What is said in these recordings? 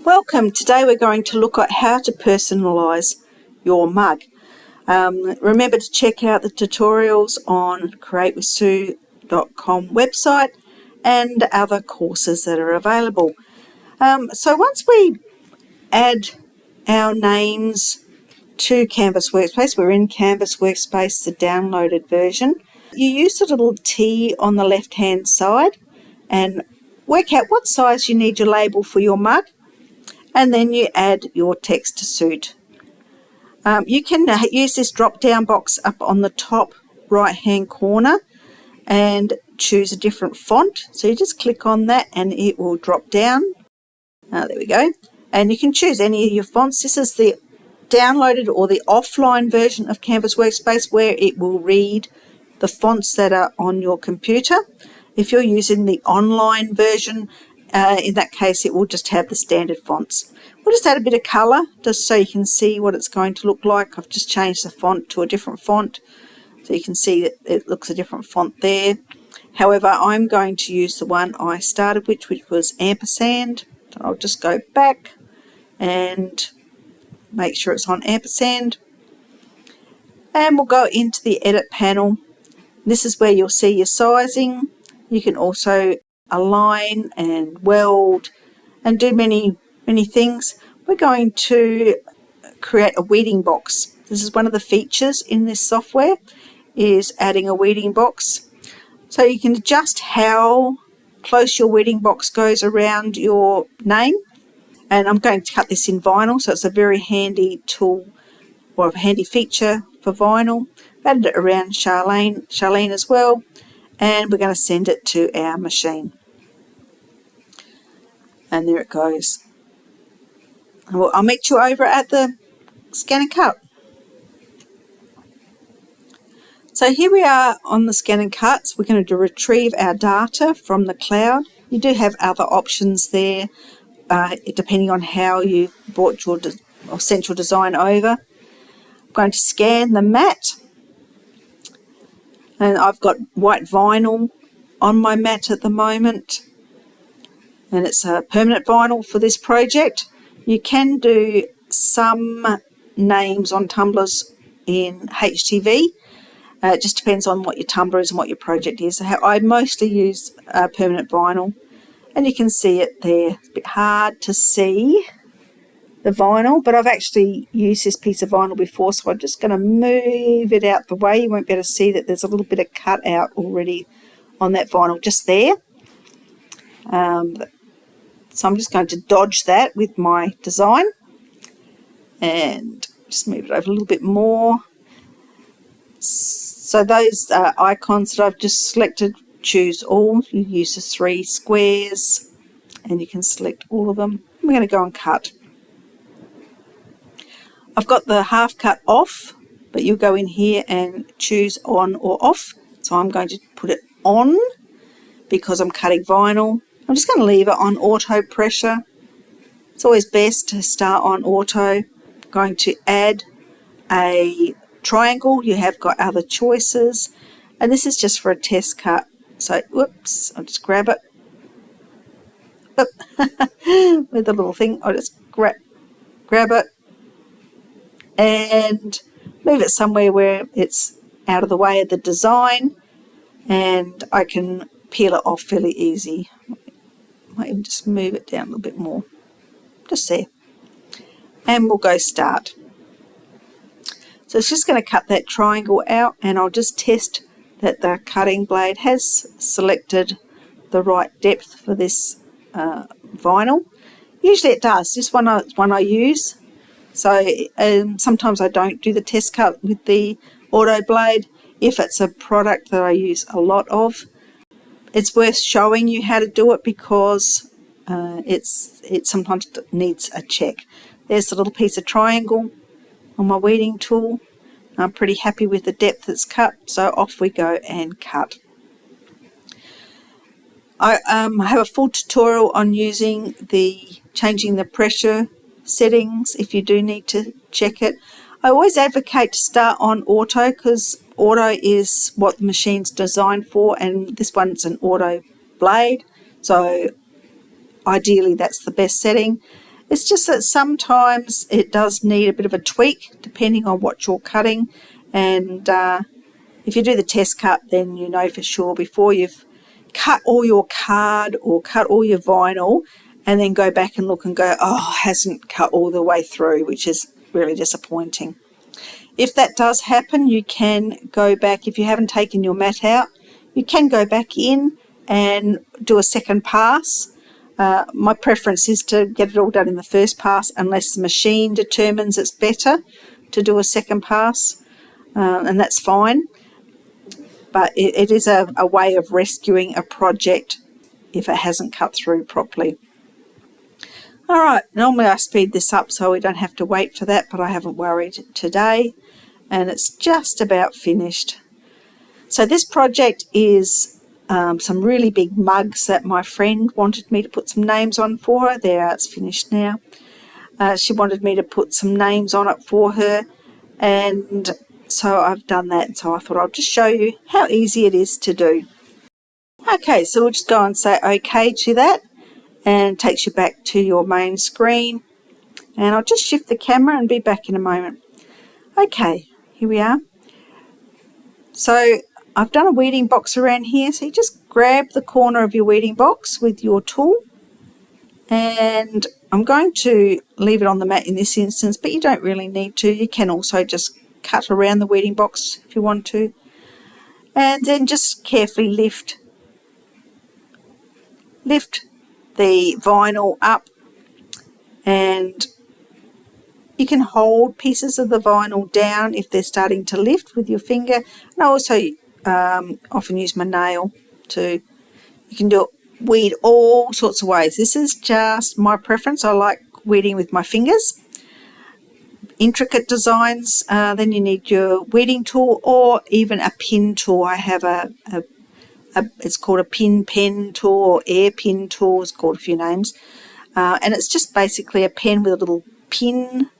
Welcome. Today we're going to look at how to personalise your mug. Remember to check out the tutorials on createwithsue.com website and other courses that are available. So once we add our names to Canvas Workspace, we're in Canvas Workspace, the downloaded version. You use the little T on the left hand side and work out what size you need your label for your mug. And then you add your text to suit. You can use this drop down box up on the top right hand corner and choose a different font. So you just click on that and it will drop down. There we go. And you can choose any of your fonts. This is the downloaded or the offline version of Canvas Workspace where it will read the fonts that are on your computer. If you're using the online version, in that case, it will just have the standard fonts. We'll just add a bit of colour just so you can see what it's going to look like. I've just changed the font to a different font so you can see that it looks a different font there. However, I'm going to use the one I started with, which was ampersand. So I'll just go back and make sure it's on ampersand. And we'll go into the edit panel. This is where you'll see your sizing. You can also align and weld and do many things. We're going to create a weeding box. This is one of the features in this software, is adding a weeding box. So you can adjust how close your weeding box goes around your name. And I'm going to cut this in vinyl, so it's a very handy tool or a handy feature for vinyl. I've added it around Charlene as well. And we're going to send it to our machine. And there it goes. And I'll meet you over at the scan and cut. So here we are on the scan and cuts. We're going to retrieve our data from the cloud. You do have other options there, depending on how you brought your or sent your design over. I'm going to scan the mat. And I've got white vinyl on my mat at the moment. And it's a permanent vinyl for this project. You can do some names on tumblers in HTV. It just depends on what your tumbler is and what your project is. I mostly use permanent vinyl. And you can see it there. It's a bit hard to see the vinyl, but I've actually used this piece of vinyl before, so I'm just going to move it out the way. You won't be able to see that there's a little bit of cut out already on that vinyl just there. So I'm just going to dodge that with my design and just move it over a little bit more. So those icons that I've just selected, choose all. You use the 3 squares and you can select all of them. We're going to go and cut. I've got the half cut off, but you'll go in here and choose on or off. So I'm going to put it on because I'm cutting vinyl. I'm just going to leave it on auto pressure. It's always best to start on auto. I'm going to add a triangle. You have got other choices. And this is just for a test cut. So, whoops, I'll just grab it. With the little thing, I'll just grab it. And move it somewhere where it's out of the way of the design, and I can peel it off fairly easy. Might even just move it down a little bit more, just there, and we'll go start. So it's just going to cut that triangle out, and I'll just test that the cutting blade has selected the right depth for this vinyl. Usually it does. This one I use. So sometimes I don't do the test cut with the auto blade if it's a product that I use a lot of. It's worth showing you how to do it because it sometimes needs a check. There's the little piece of triangle on my weeding tool. I'm pretty happy with the depth it's cut, so off we go and cut. I have a full tutorial on changing the pressure settings if you do need to check it. I always advocate to start on auto because auto is what the machine's designed for, and this one's an auto blade, so ideally that's the best setting. It's just that sometimes it does need a bit of a tweak depending on what you're cutting, and if you do the test cut, then you know for sure before you've cut all your card or cut all your vinyl and then go back and look and go, oh, it hasn't cut all the way through, which is really disappointing. If that does happen, you can go back. If you haven't taken your mat out, you can go back in and do a second pass. My preference is to get it all done in the first pass unless the machine determines it's better to do a second pass, and that's fine. But it is a way of rescuing a project if it hasn't cut through properly. All right, normally I speed this up so we don't have to wait for that, but I haven't worried today, and it's just about finished. So this project is some really big mugs that my friend wanted me to put some names on for her. There, it's finished now. She wanted me to put some names on it for her, and so I've done that. So I thought I'll just show you how easy it is to do. Okay, so we'll just go and say OK to that, and it takes you back to your main screen. And I'll just shift the camera and be back in a moment. Okay, here we are. So I've done a weeding box around here. So you just grab the corner of your weeding box with your tool, and I'm going to leave it on the mat in this instance, but you don't really need to. You can also just cut around the weeding box if you want to, and then just carefully lift the vinyl up, and you can hold pieces of the vinyl down if they're starting to lift with your finger. And I also often use my nail to, you can do it, weed all sorts of ways. This is just my preference. I like weeding with my fingers. Intricate designs, then you need your weeding tool or even a pin tool. I have it's called a pin pen tool or air pin tool. It's called a few names. And it's just basically a pen with a little pin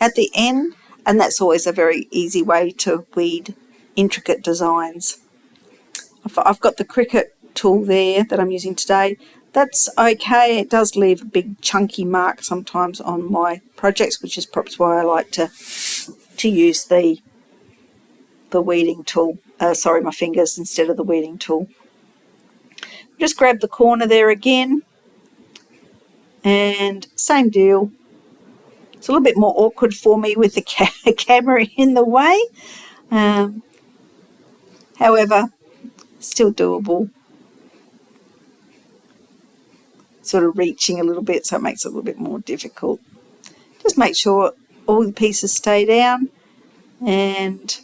at the end, and that's always a very easy way to weed intricate designs. I've got the Cricut tool there that I'm using today. That's okay. It does leave a big chunky mark sometimes on my projects, which is perhaps why I like to use the weeding tool. My fingers instead of the weeding tool. Just grab the corner there again, and same deal. It's a little bit more awkward for me with the camera in the way. However, still doable. Sort of reaching a little bit, so it makes it a little bit more difficult. Just make sure all the pieces stay down, and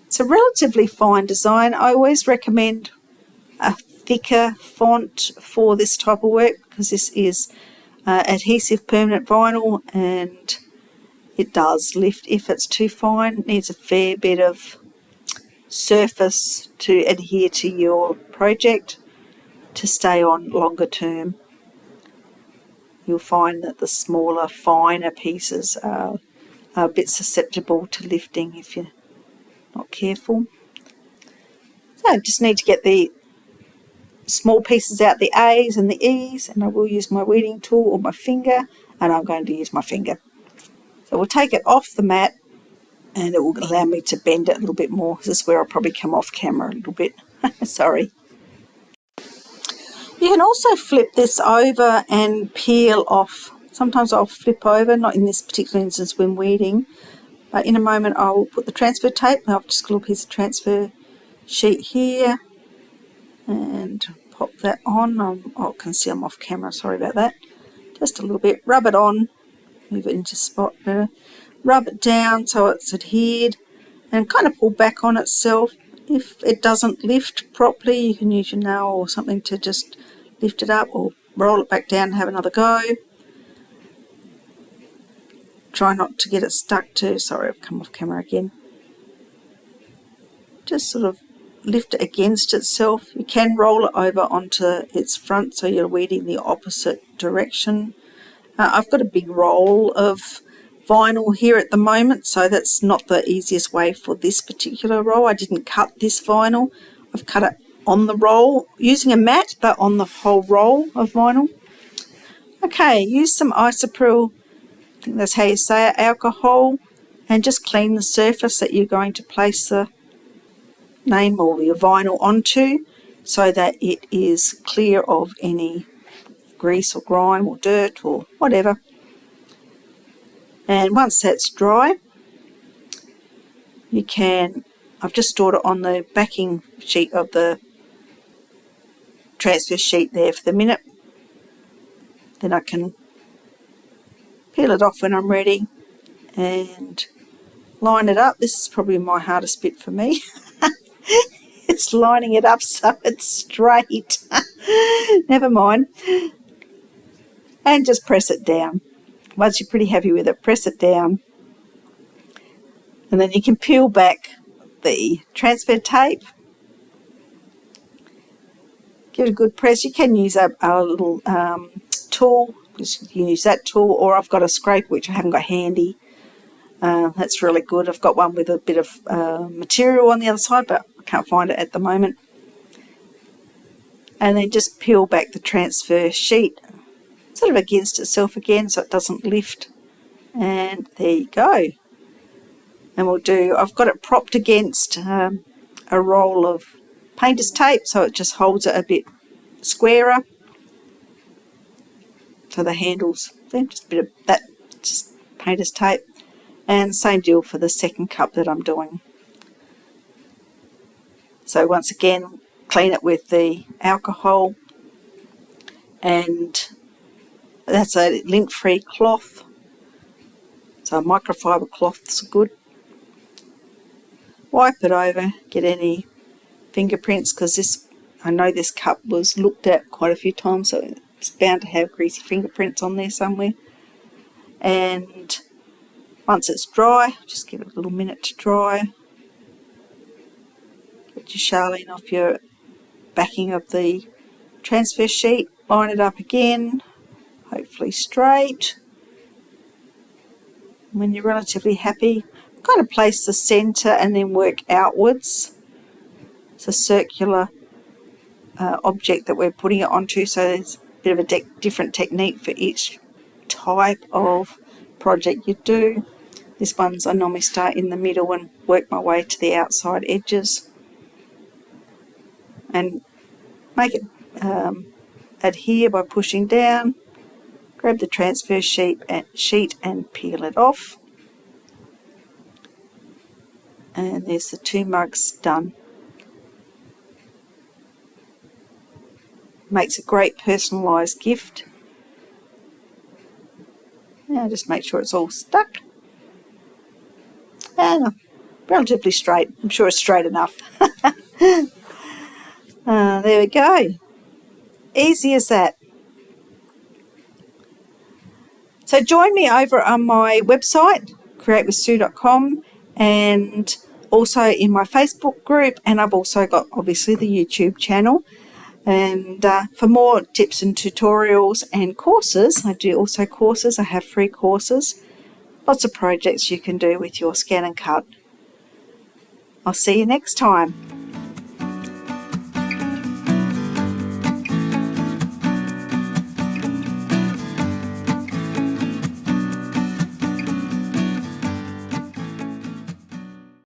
it's a relatively fine design. I always recommend a thicker font for this type of work because this is adhesive permanent vinyl, and it does lift if it's too fine. It needs a fair bit of surface to adhere to your project to stay on longer term. You'll find that the smaller, finer pieces are a bit susceptible to lifting if you're not careful. So just need to get the small pieces out, the A's and the E's, and I will use my weeding tool or my finger, and I'm going to use my finger. So we'll take it off the mat, and it will allow me to bend it a little bit more. This is where I'll probably come off camera a little bit. Sorry. You can also flip this over and peel off. Sometimes I'll flip over, not in this particular instance when weeding, but in a moment I'll put the transfer tape. I've just got a little piece of transfer sheet here and pop that on. I can see I'm off camera, sorry about that. Just a little bit, rub it on, move it into spot better. Rub it down so it's adhered and kind of pull back on itself. If it doesn't lift properly, you can use your nail or something to just lift it up, or roll it back down and have another go. Try not to get it stuck to, sorry, I've come off camera again. Just sort of lift it against itself. You can roll it over onto its front so you're weeding the opposite direction. I've got a big roll of vinyl here at the moment, so that's not the easiest way for this particular roll. I didn't cut this vinyl. I've cut it on the roll using a mat, but on the whole roll of vinyl. Okay, use some isopropyl, I think that's how you say it, alcohol, and just clean the surface that you're going to place the name or your vinyl onto so that it is clear of any grease or grime or dirt or whatever. And once that's dry, you can, I've just stored it on the backing sheet of the transfer sheet there for the minute. Then I can peel it off when I'm ready and line it up. This is probably my hardest bit for me. It's lining it up so it's straight. Never mind. And just press it down. Once you're pretty happy with it, press it down. And then you can peel back the transfer tape. Give it a good press. You can use a little tool. You can use that tool, or I've got a scraper which I haven't got handy. That's really good. I've got one with a bit of material on the other side, but I can't find it at the moment. And then just peel back the transfer sheet sort of against itself again so it doesn't lift. And there you go. And I've got it propped against a roll of painter's tape so it just holds it a bit squarer. So the handles, then just a bit of that, just painter's tape. And same deal for the second cup that I'm doing. So once again, clean it with the alcohol, and that's a lint-free cloth. So microfiber cloth's good. Wipe it over, get any fingerprints, because I know this cup was looked at quite a few times, so it's bound to have greasy fingerprints on there somewhere. And once it's dry, just give it a little minute to dry. Get your Charlene off your backing of the transfer sheet, line it up again, hopefully straight. When you're relatively happy, kind of place the centre and then work outwards. It's a circular object that we're putting it onto, so there's a bit of a different technique for each type of project you do. This one's I normally start in the middle and work my way to the outside edges and make it adhere by pushing down. Grab the transfer sheet and peel it off. And there's the 2 mugs done. Makes a great personalised gift. Now just make sure it's all stuck. And relatively straight. I'm sure it's straight enough. There we go. Easy as that. So join me over on my website, createwithsue.com, and also in my Facebook group, and I've also got obviously the YouTube channel. And for more tips and tutorials and courses, I do also courses. I have free courses. Lots of projects you can do with your scan and cut. I'll see you next time.